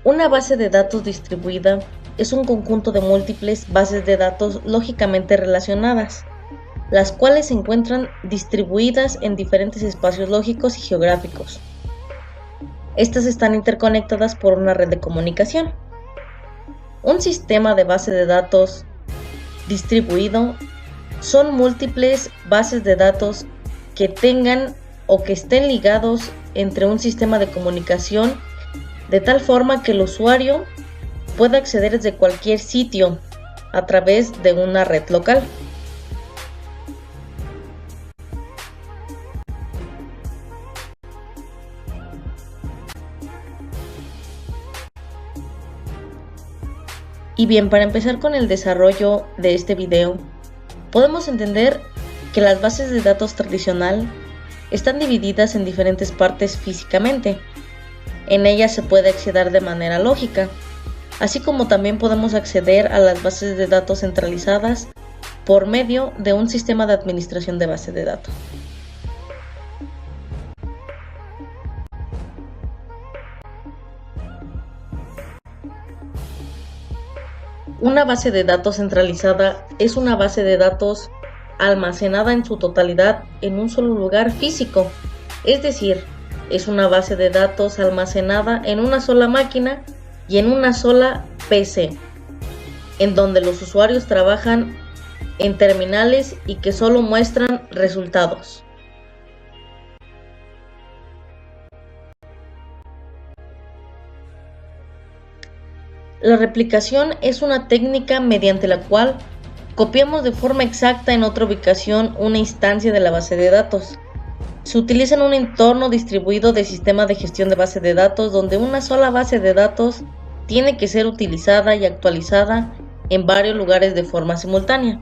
Una base de datos distribuida es un conjunto de múltiples bases de datos lógicamente relacionadas, las cuales se encuentran distribuidas en diferentes espacios lógicos y geográficos. Estas están interconectadas por una red de comunicación. Un sistema de base de datos distribuido son múltiples bases de datos que tengan o que estén ligados entre un sistema de comunicación de tal forma que el usuario pueda acceder desde cualquier sitio a través de una red local. Y bien, para empezar con el desarrollo de este video, podemos entender que las bases de datos tradicional están divididas en diferentes partes físicamente. En ellas se puede acceder de manera lógica, así como también podemos acceder a las bases de datos centralizadas por medio de un sistema de administración de bases de datos. Una base de datos centralizada es una base de datos almacenada en su totalidad en un solo lugar físico, es decir, es una base de datos almacenada en una sola máquina y en una sola PC, en donde los usuarios trabajan en terminales y que solo muestran resultados. La replicación es una técnica mediante la cual copiamos de forma exacta en otra ubicación una instancia de la base de datos. Se utiliza en un entorno distribuido de sistema de gestión de base de datos donde una sola base de datos tiene que ser utilizada y actualizada en varios lugares de forma simultánea.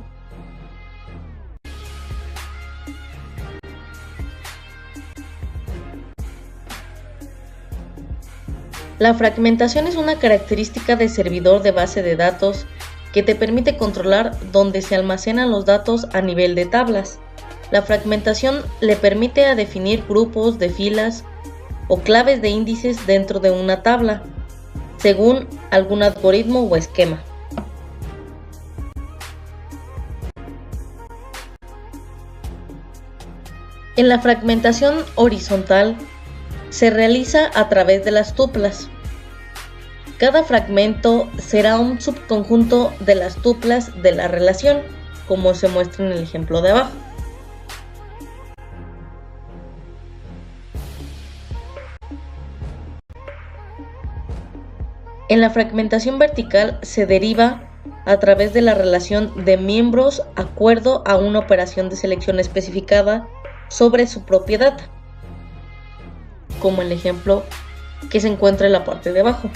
La fragmentación es una característica de servidor de base de datos que te permite controlar dónde se almacenan los datos a nivel de tablas. La fragmentación le permite a definir grupos de filas o claves de índices dentro de una tabla, según algún algoritmo o esquema. En la fragmentación horizontal se realiza a través de las tuplas. Cada fragmento será un subconjunto de las tuplas de la relación, como se muestra en el ejemplo de abajo. En la fragmentación vertical se deriva a través de la relación de miembros acuerdo a una operación de selección especificada sobre su propiedad, como el ejemplo que se encuentra en la parte de abajo.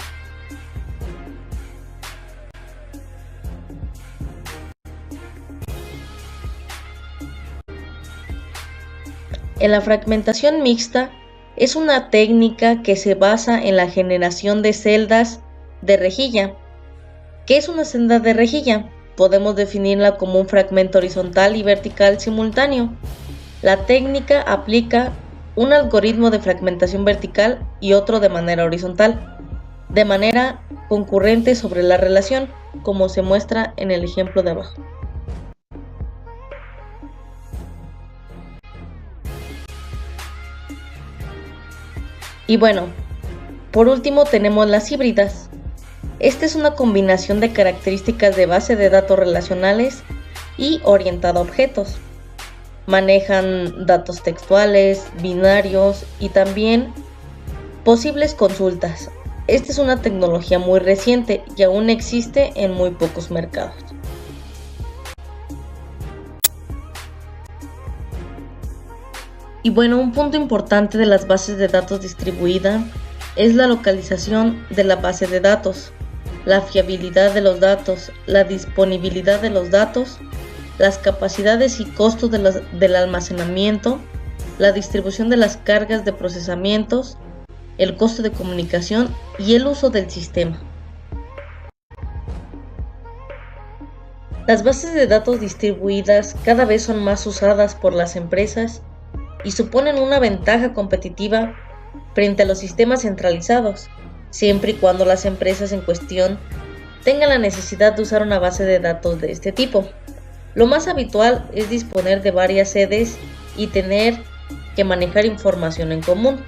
En la fragmentación mixta es una técnica que se basa en la generación de celdas de rejilla. ¿Qué es una celda de rejilla? Podemos definirla como un fragmento horizontal y vertical simultáneo. La técnica aplica un algoritmo de fragmentación vertical y otro de manera horizontal, de manera concurrente sobre la relación, como se muestra en el ejemplo de abajo. Y bueno, por último tenemos las híbridas. Esta es una combinación de características de base de datos relacionales y orientada a objetos. Manejan datos textuales, binarios y también posibles consultas. Esta es una tecnología muy reciente y aún existe en muy pocos mercados. Y bueno, un punto importante de las bases de datos distribuida es la localización de la base de datos, la fiabilidad de los datos, la disponibilidad de los datos, las capacidades y costos del almacenamiento, la distribución de las cargas de procesamientos, el costo de comunicación y el uso del sistema. Las bases de datos distribuidas cada vez son más usadas por las empresas y suponen una ventaja competitiva frente a los sistemas centralizados, siempre y cuando las empresas en cuestión tengan la necesidad de usar una base de datos de este tipo. Lo más habitual es disponer de varias sedes y tener que manejar información en común,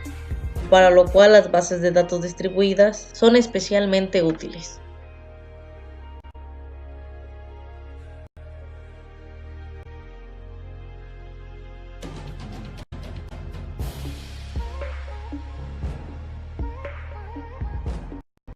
para lo cual las bases de datos distribuidas son especialmente útiles.